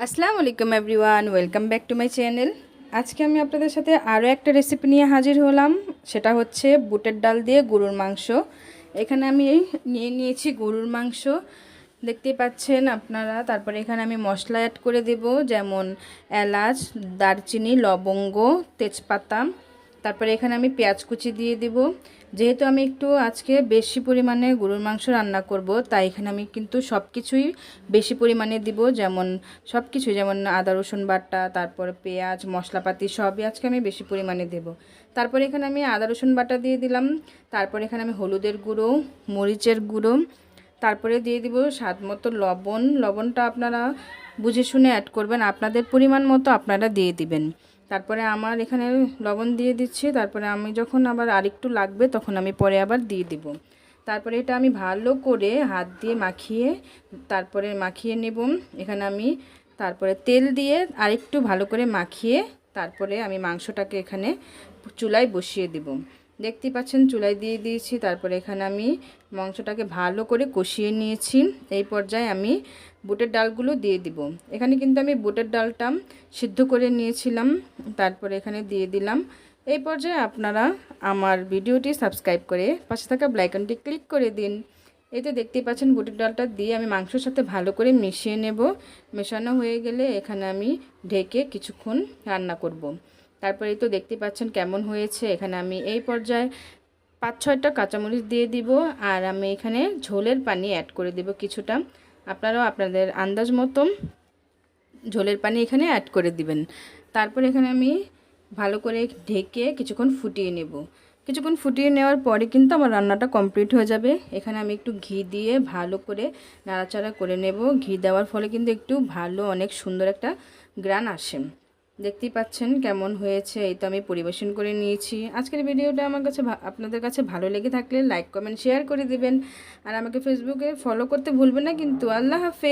আসসালামু আলাইকুম everyone, welcome back to my channel. আজকে আমি আপনাদের সাথে আরও একটা রেসিপি নিয়ে হাজির হলাম। সেটা হচ্ছে বুটের ডাল দিয়ে গরুর মাংস। এখানে আমি নিয়ে নিয়েছি গরুর মাংস, দেখতেই পাচ্ছেন আপনারা। তারপরে এখানে আমি মশলা অ্যাড করে দেব, যেমন এলাচ, দারচিনি, লবঙ্গ, তেজপাতা। তারপরে এখানে আমি পেঁয়াজ কুচি দিয়ে দেব। যেহেতু আমি একটু আজকে বেশি পরিমাণে গরুর মাংস রান্না করব, তাই এখানে আমি কিন্তু সব কিছুই বেশি পরিমাণে দিব, যেমন সব কিছু, যেমন আদা রসুন বাটা, তারপরে পেঁয়াজ, মশলাপাতি সবই আজকে আমি বেশি পরিমাণে দেব। তারপরে এখানে আমি আদা রসুন বাটা দিয়ে দিলাম। তারপরে এখানে আমি হলুদের গুঁড়ো, মরিচের গুঁড়ো, তারপরে দিয়ে দিব স্বাদ মতো লবণ। লবণটা আপনারা বুঝে শুনে অ্যাড করবেন, আপনাদের পরিমাণ মতো আপনারা দিয়ে দিবেন। তারপরে আমার এখানে লবণ দিয়ে দিচ্ছি। তারপরে আমি যখন আবার আরেকটু লাগবে তখন আমি পরে আবার দিয়ে দিব। তারপরে এটা আমি ভালো করে হাত দিয়ে তারপরে মাখিয়ে নেব। এখানে আমি তারপরে তেল দিয়ে আরেকটু ভালো করে মাখিয়ে তারপরে আমি মাংসটাকে এখানে চুলায় বসিয়ে দেব। দেখতেই পাচ্ছেন চুলায় দিয়ে দিয়েছি। তারপরে এখানে আমি মাংসটাকে ভালো করে কষিয়ে নিয়েছি। এই পর্যায়ে আমি বুটের ডালগুলো দিয়ে দিব। এখানে কিন্তু আমি বুটের ডালটা সিদ্ধ করে নিয়েছিলাম, তারপরে এখানে দিয়ে দিলাম। এই পর্যায়ে আপনারা আমার ভিডিওটি সাবস্ক্রাইব করে পাশে থাকা বেল আইকনটি ক্লিক করে দিন। এই তো দেখতেই পাচ্ছেন বুটের ডালটা দিয়ে আমি মাংসের সাথে ভালো করে মিশিয়ে নেব। মেশানো হয়ে গেলে এখানে আমি ঢেকে কিছুক্ষণ রান্না করব। তারপরে তো দেখতেই পাচ্ছেন কেমন হয়েছে। এখানে আমি এই পর্যায়ে 5-6টা কাঁচামরিচ দিয়ে দিব, আর আমি এখানে ঝোলের পানি অ্যাড করে দেব কিছুটা। আপনারাও আপনাদের আন্দাজ মতো ঝোলের পানি এখানে অ্যাড করে দিবেন। তারপর এখানে আমি ভালো করে ঢেকে কিছুক্ষণ ফুটিয়ে নেব। কিছুক্ষণ ফুটিয়ে নেওয়ার পরে কিন্তু আমার রান্নাটা কমপ্লিট হয়ে যাবে। এখানে আমি একটু ঘি দিয়ে ভালো করে নাড়াচাড়া করে নেব। ঘি দেওয়ার ফলে কিন্তু একটু ভালো, অনেক সুন্দর একটা গ্রান আসে। দেখতেই পাচ্ছেন কেমন হয়েছে। এই তো আমি পরিবেশন করে নিয়েছি। আজকের ভিডিওটা আমার কাছে আপনাদের কাছে ভালো লেগে থাকলে লাইক, কমেন্ট, শেয়ার করে দিবেন। আর আমাকে ফেসবুকে ফলো করতে ভুলবেন না কিন্তু। আল্লাহ হাফেজ।